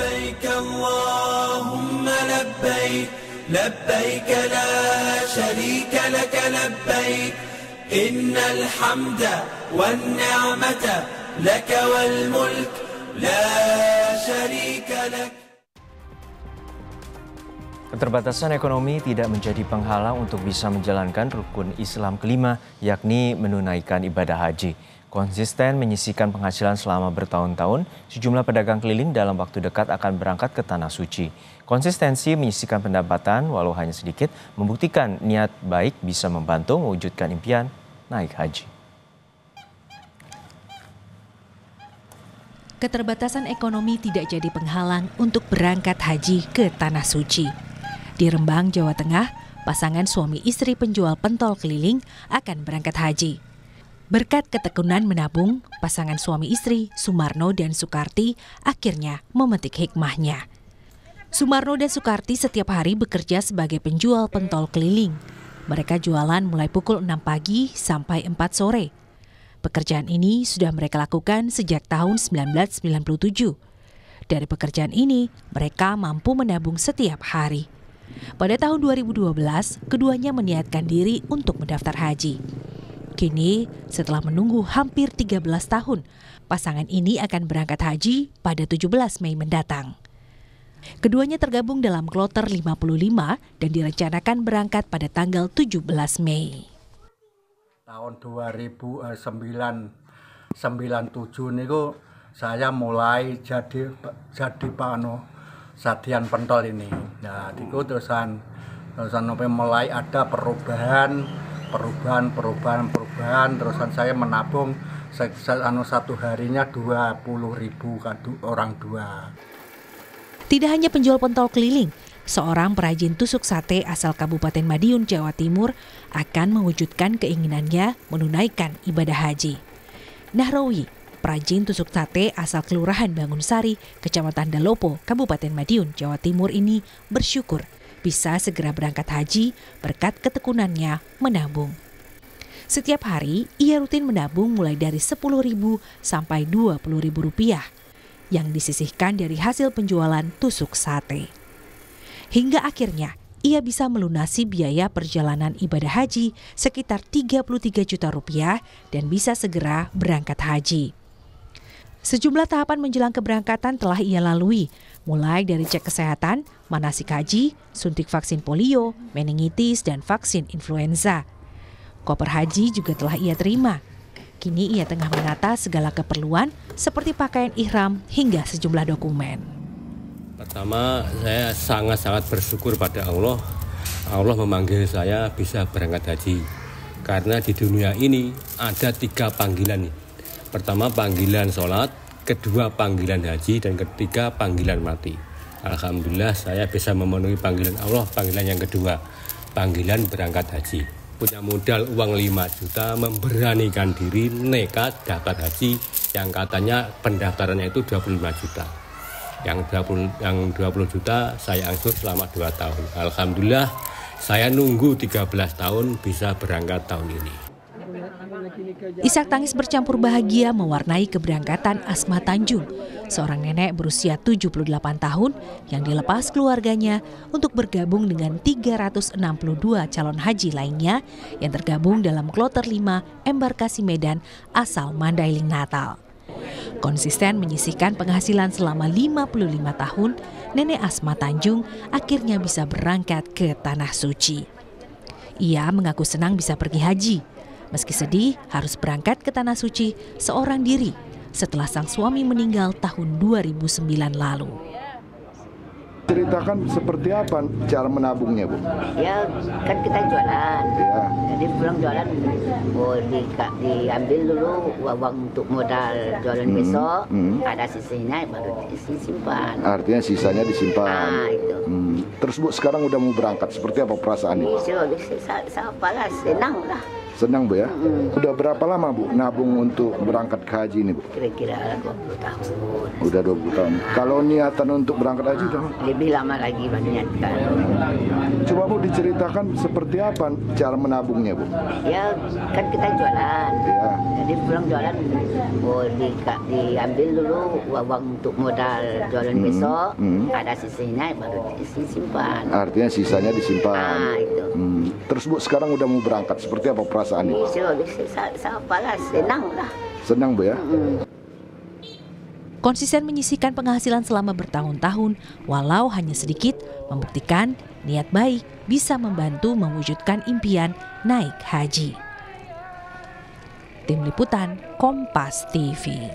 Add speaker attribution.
Speaker 1: لبيك اللهم لبيك لبيك لا شريك لك لبيك إن الحمد والنعمة لك والملك لا شريك لك.
Speaker 2: Keterbatasan ekonomi tidak menjadi penghalang untuk bisa menjalankan rukun Islam kelima, yakni menunaikan ibadah haji. Konsisten menyisihkan penghasilan selama bertahun-tahun, sejumlah pedagang keliling dalam waktu dekat akan berangkat ke Tanah Suci. Konsistensi menyisihkan pendapatan, walau hanya sedikit, membuktikan niat baik bisa membantu mewujudkan impian naik haji.
Speaker 3: Keterbatasan ekonomi tidak jadi penghalang untuk berangkat haji ke Tanah Suci. Di Rembang, Jawa Tengah, pasangan suami istri penjual pentol keliling akan berangkat haji. Berkat ketekunan menabung, pasangan suami istri Sumarno dan Sukarti akhirnya memetik hikmahnya. Sumarno dan Sukarti setiap hari bekerja sebagai penjual pentol keliling. Mereka jualan mulai pukul 6 pagi sampai 4 sore. Pekerjaan ini sudah mereka lakukan sejak tahun 1997. Dari pekerjaan ini, mereka mampu menabung setiap hari. Pada tahun 2012, keduanya meniatkan diri untuk mendaftar haji. Kini, setelah menunggu hampir 13 tahun, pasangan ini akan berangkat haji pada 17 Mei mendatang. Keduanya tergabung dalam kloter 55 dan direncanakan berangkat pada tanggal 17 Mei.
Speaker 4: Tahun 1997 niku saya mulai jadi sadian pentol ini. Nah, itu terusan mulai ada perubahan, terusan saya menabung satu harinya 20.000 orang dua.
Speaker 3: Tidak hanya penjual pentol keliling, seorang perajin tusuk sate asal Kabupaten Madiun, Jawa Timur akan mewujudkan keinginannya menunaikan ibadah haji. Nahrawi, perajin tusuk sate asal Kelurahan Bangunsari, Kecamatan Dalopo, Kabupaten Madiun, Jawa Timur ini bersyukur bisa segera berangkat haji berkat ketekunannya menabung. Setiap hari ia rutin menabung mulai dari Rp10.000 sampai Rp20.000 yang disisihkan dari hasil penjualan tusuk sate. Hingga akhirnya ia bisa melunasi biaya perjalanan ibadah haji sekitar Rp33 juta dan bisa segera berangkat haji. Sejumlah tahapan menjelang keberangkatan telah ia lalui, mulai dari cek kesehatan, manasik haji, suntik vaksin polio, meningitis, dan vaksin influenza. Koper haji juga telah ia terima. Kini ia tengah menata segala keperluan seperti pakaian ihram hingga sejumlah dokumen.
Speaker 5: Pertama, saya sangat-sangat bersyukur pada Allah. Allah memanggil saya bisa berangkat haji. Karena di dunia ini ada 3 panggilan. Pertama panggilan sholat, kedua panggilan haji, dan ketiga panggilan mati. Alhamdulillah saya bisa memenuhi panggilan Allah, panggilan yang kedua, panggilan berangkat haji. Punya modal uang 5 juta, memberanikan diri, nekat daftar haji yang katanya pendaftarannya itu 25 juta. Yang 20 juta saya angsut selama 2 tahun. Alhamdulillah saya nunggu 13 tahun bisa berangkat tahun ini.
Speaker 3: Isak tangis bercampur bahagia mewarnai keberangkatan Asma Tanjung, seorang nenek berusia 78 tahun yang dilepas keluarganya untuk bergabung dengan 362 calon haji lainnya yang tergabung dalam kloter 5 embarkasi Medan asal Mandailing Natal. Konsisten menyisihkan penghasilan selama 55 tahun, nenek Asma Tanjung akhirnya bisa berangkat ke Tanah Suci. Ia mengaku senang bisa pergi haji. Meski sedih harus berangkat ke Tanah Suci seorang diri setelah sang suami meninggal tahun 2009 lalu.
Speaker 6: Ceritakan seperti apa cara menabungnya, Bu?
Speaker 7: Ya, kan kita jualan.
Speaker 6: Ya.
Speaker 7: Jadi pulang jualan, diambil dulu uang untuk modal jualan besok. Ada sisanya baru disimpan.
Speaker 6: Artinya sisanya disimpan.
Speaker 7: Ah, itu.
Speaker 6: Terus Bu sekarang udah mau berangkat, seperti apa perasaan ini?
Speaker 7: Saya senang lah.
Speaker 6: Senang Bu ya? Udah berapa lama Bu nabung untuk berangkat ke haji ini Bu?
Speaker 7: Kira-kira 20 tahun.
Speaker 6: Udah 20 tahun. Kalau niatan untuk berangkat haji udah?
Speaker 7: Lebih lama lagi niatkan.
Speaker 6: Coba Bu diceritakan seperti apa cara menabungnya Bu?
Speaker 7: Ya kan kita jualan.
Speaker 6: Ya.
Speaker 7: Jadi pulang jualan, diambil dulu uang untuk modal jualan besok. Ada sisanya baru disimpan.
Speaker 6: Artinya sisanya disimpan.
Speaker 7: Itu.
Speaker 6: Terus Bu sekarang udah mau berangkat, seperti apa perasaannya?
Speaker 7: Apalah, senang lah.
Speaker 6: Senang Bu ya?
Speaker 3: Konsisten menyisihkan penghasilan selama bertahun-tahun, walau hanya sedikit, membuktikan niat baik bisa membantu mewujudkan impian naik haji. Tim Liputan Kompas TV.